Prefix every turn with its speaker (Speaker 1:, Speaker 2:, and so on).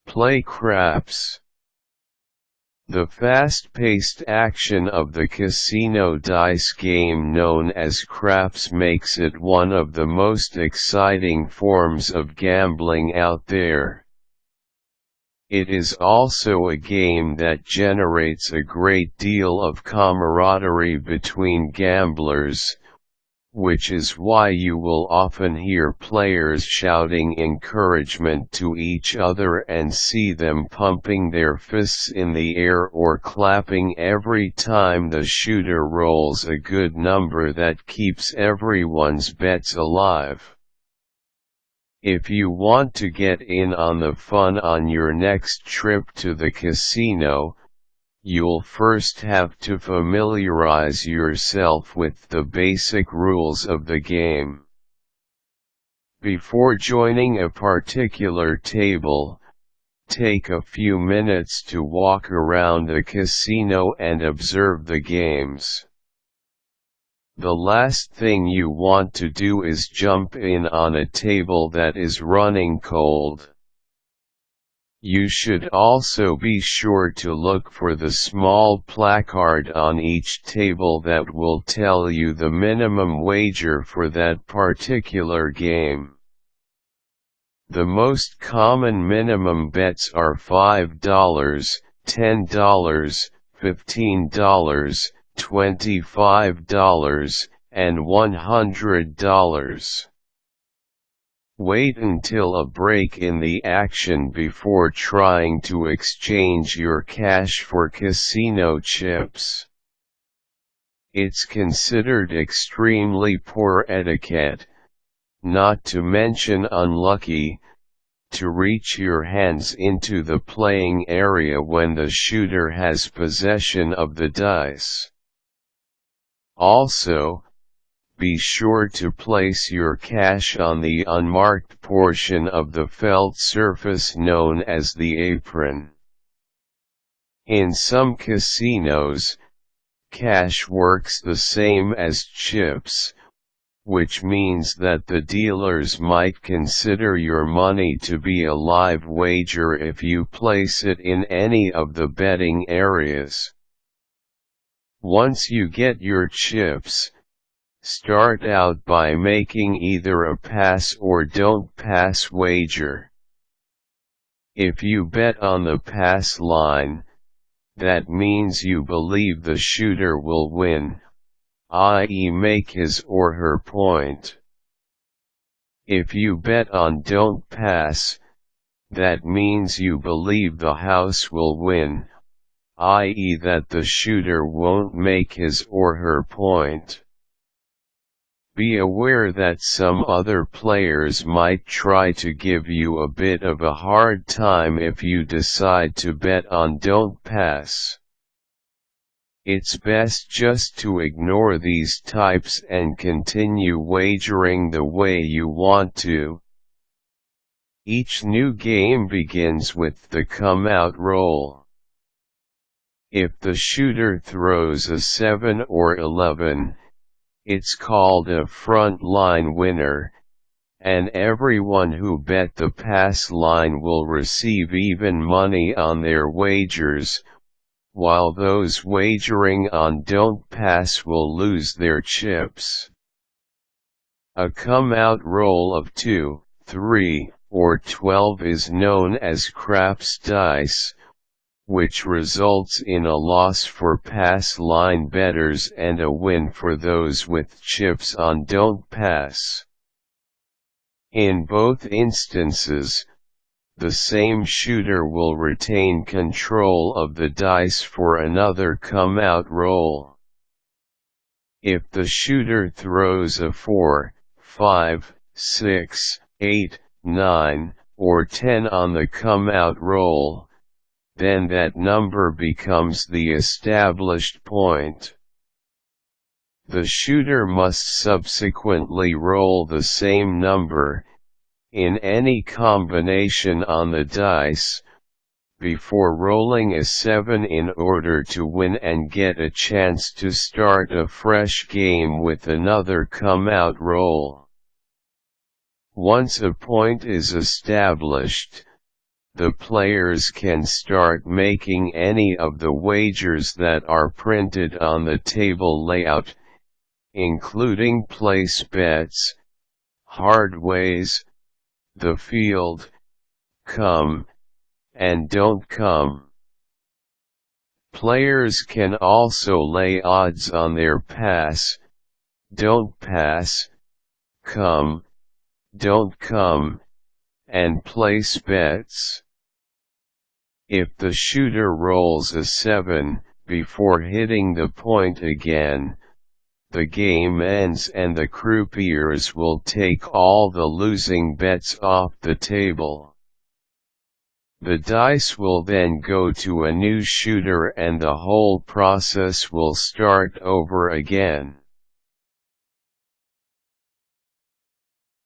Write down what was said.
Speaker 1: Play craps. The fast-paced action of the casino dice game known as craps makes it one of the most exciting forms of gambling out there. It is also a game that generates a great deal of camaraderie between gamblers, which is why you will often hear players shouting encouragement to each other and see them pumping their fists in the air or clapping every time the shooter rolls a good number that keeps everyone's bets alive. If you want to get in on the fun on your next trip to the casino, you'll first have to familiarize yourself with the basic rules of the game. Before joining a particular table, take a few minutes to walk around the casino and observe the games. The last thing you want to do is jump in on a table that is running cold. You should also be sure to look for the small placard on each table that will tell you the minimum wager for that particular game. The most common minimum bets are $5, $10, $15, $25, and $100. Wait until a break in the action before trying to exchange your cash for casino chips. It's considered extremely poor etiquette, not to mention unlucky, to reach your hands into the playing area when the shooter has possession of the dice. Also, be sure to place your cash on the unmarked portion of the felt surface known as the apron. In some casinos, cash works the same as chips, which means that the dealers might consider your money to be a live wager if you place it in any of the betting areas. Once you get your chips, start out by making either a pass or don't pass wager. If you bet on the pass line, that means you believe the shooter will win, i.e. make his or her point. If you bet on don't pass, that means you believe the house will win, i.e. that the shooter won't make his or her point. Be aware that some other players might try to give you a bit of a hard time if you decide to bet on don't pass. It's best just to ignore these types and continue wagering the way you want to. Each new game begins with the come-out roll. If the shooter throws a 7 or 11, it's called a frontline winner, and everyone who bet the pass line will receive even money on their wagers, while those wagering on don't pass will lose their chips. A come-out roll of 2, 3, or 12 is known as craps dice, which results in a loss for pass line bettors and a win for those with chips on don't pass. In both instances, the same shooter will retain control of the dice for another come-out roll. If the shooter throws a 4, 5, 6, 8, 9, or 10 on the come-out roll, then that number becomes the established point. The shooter must subsequently roll the same number, in any combination on the dice, before rolling a 7 in order to win and get a chance to start a fresh game with another come-out roll. Once a point is established, the players can start making any of the wagers that are printed on the table layout, including place bets, Hardways, the field, come, and don't come. Players can also lay odds on their pass, don't pass, come, don't come, and place bets. If the shooter rolls a 7 before hitting the point again, the game ends and the croupiers will take all the losing bets off the table. The dice will then go to a new shooter and the whole process will start over again.